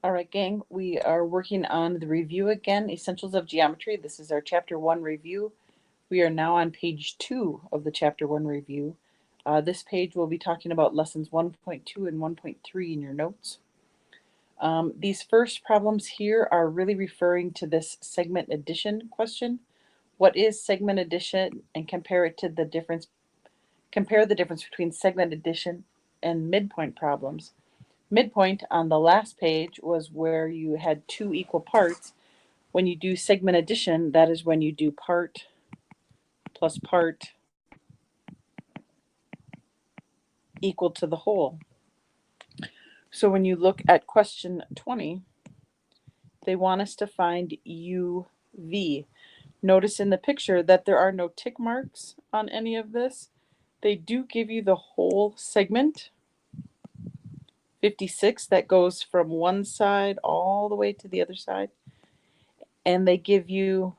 All right, gang, we are working on the review again, Essentials of Geometry. This is our Chapter 1 review. We are now on page 2 of the Chapter 1 review. This page will be talking about lessons 1.2 and 1.3 in your notes. These first problems here are really referring to this segment addition question. What is segment addition, and compare the difference between segment addition and midpoint problems. Midpoint on the last page was where you had two equal parts. When you do segment addition, that is when you do part plus part equal to the whole. So when you look at question 20, they want us to find UV. Notice in the picture that there are no tick marks on any of this. They do give you the whole segment, 56, that goes from one side all the way to the other side. And they give you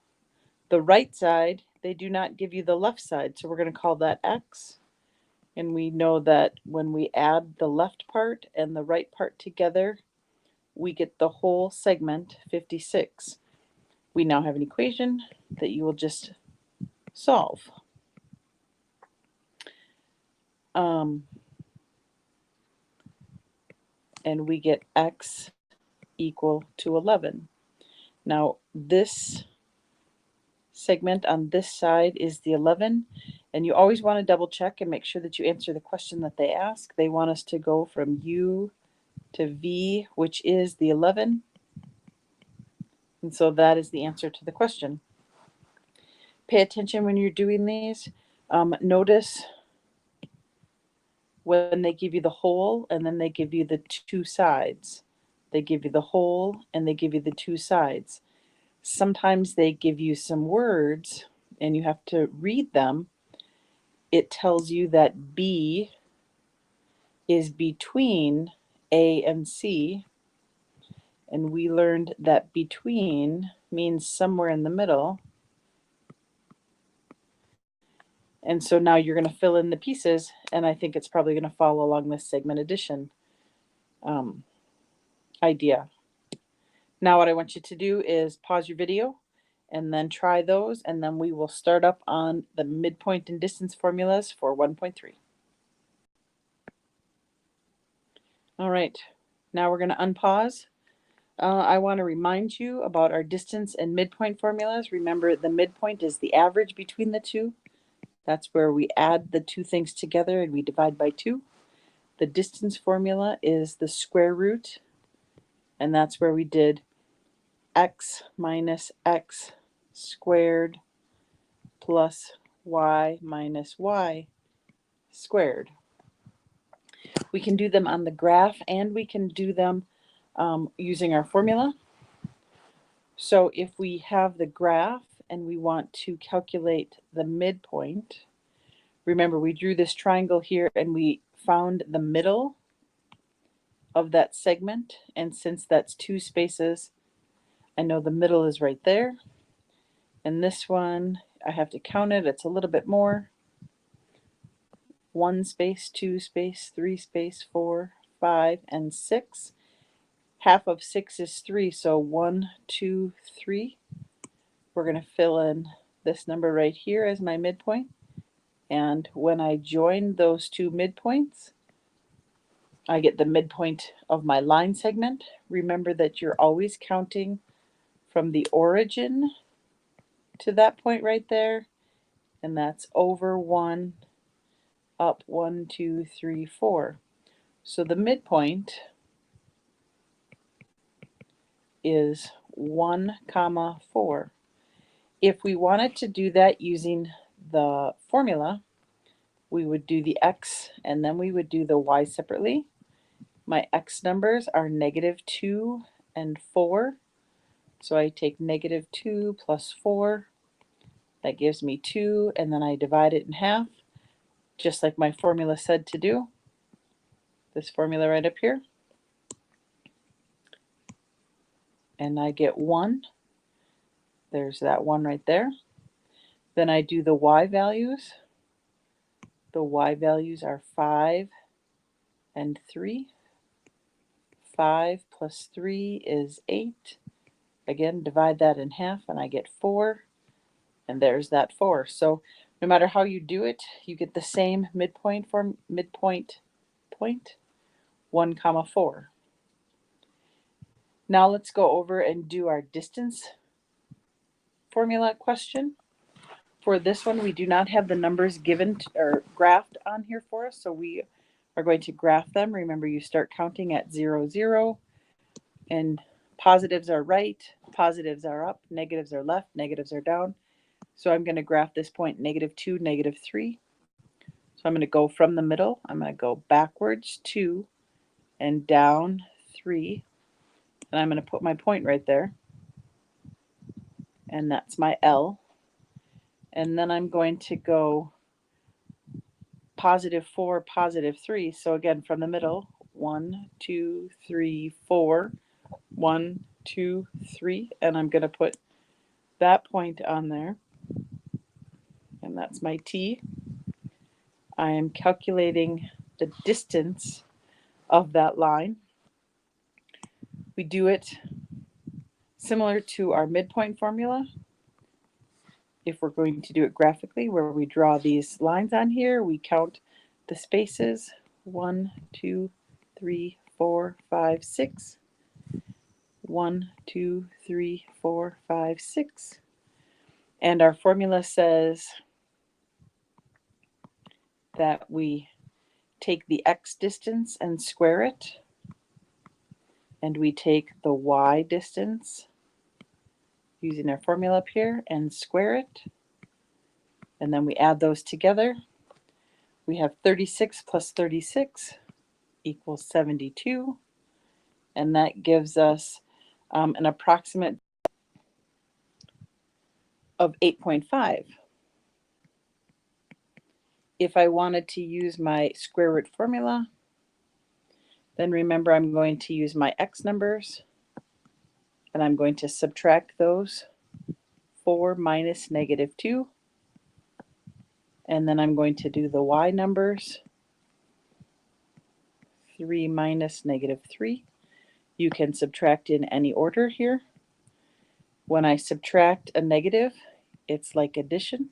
the right side. They do not give you the left side. So we're going to call that X. And we know that when we add the left part and the right part together, we get the whole segment, 56. We now have an equation that you will just solve. And we get X equal to 11. Now this segment on this side is the 11, and you always want to double check and make sure that you answer the question that they ask. They want us to go from U to V, which is the 11, and so that is the answer to the question. Pay attention when you're doing these. Notice when they give you the whole and then they give you the two sides. They give you the whole and they give you the two sides. Sometimes they give you some words and you have to read them. It tells you that B is between A and C, and we learned that between means somewhere in the middle. And so now you're going to fill in the pieces, and I think it's probably going to follow along this segment addition idea. Now what I want you to do is pause your video and then try those, and then we will start up on the midpoint and distance formulas for 1.3. All right, now we're going to unpause. I want to remind you about our distance and midpoint formulas. Remember, the midpoint is the average between the two. That's where we add the two things together and we divide by 2. The distance formula is the square root, and that's where we did x minus x squared plus y minus y squared. We can do them on the graph and we can do them using our formula. So if we have the graph and we want to calculate the midpoint, remember we drew this triangle here and we found the middle of that segment, and since that's 2 spaces, I know the middle is right there. And this one, I have to count it, it's a little bit more. 1 space, 2 space, 3 space, 4, 5, and 6. Half of 6 is 3, so 1, 2, 3. We're going to fill in this number right here as my midpoint. And when I join those two midpoints, I get the midpoint of my line segment. Remember that you're always counting from the origin to that point right there, and that's over 1, up 1, 2, 3, 4. So the midpoint is 1, 4. If we wanted to do that using the formula, we would do the x and then we would do the y separately. My x numbers are -2 and 4. So I take -2 plus 4. That gives me 2, and then I divide it in half, just like my formula said to do. This formula right up here. And I get 1. There's that 1 right there. Then I do the y values. The y values are 5 and 3. 5 plus 3 is 8. Again, divide that in half and I get 4. And there's that 4. So no matter how you do it, you get the same midpoint for midpoint point, 1 comma 4. Now let's go over and do our distance formula question. For this one, we do not have the numbers given or graphed on here for us, so we are going to graph them. Remember, you start counting at 0, 0, and positives are right, positives are up, negatives are left, negatives are down. So I'm going to graph this point -2, -3. So I'm going to go from the middle. I'm going to go backwards 2 and down 3. And I'm going to put my point right there. And that's my L. And then I'm going to go +4, +3. So again, from the middle, 1, 2, 3, 4, 1, 2, 3. And I'm going to put that point on there. And that's my T. I am calculating the distance of that line. We do it similar to our midpoint formula. If we're going to do it graphically, where we draw these lines on here, we count the spaces, 1, 2, 3, 4, 5, 6. 1, 2, 3, 4, 5, 6. And our formula says that we take the x distance and square it, and we take the y distance using our formula up here and square it, and then we add those together. We have 36 plus 36 equals 72, and that gives us an approximate of 8.5. If I wanted to use my square root formula, then remember I'm going to use my x numbers, and I'm going to subtract those. 4 minus -2, and then I'm going to do the y numbers. 3 minus -3. You can subtract in any order here. When I subtract a negative, it's like addition.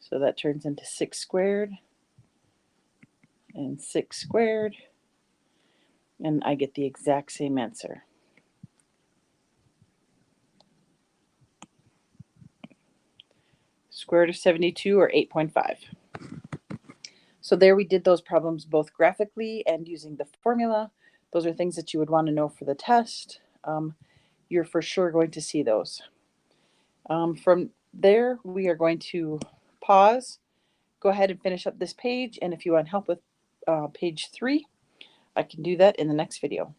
So that turns into 6 squared and 6 squared, and I get the exact same answer. Square root of 72, or 8.5. So there we did those problems both graphically and using the formula. Those are things that you would want to know for the test. You're for sure going to see those. From there, we are going to pause, go ahead and finish up this page, and if you want help with page 3, I can do that in the next video.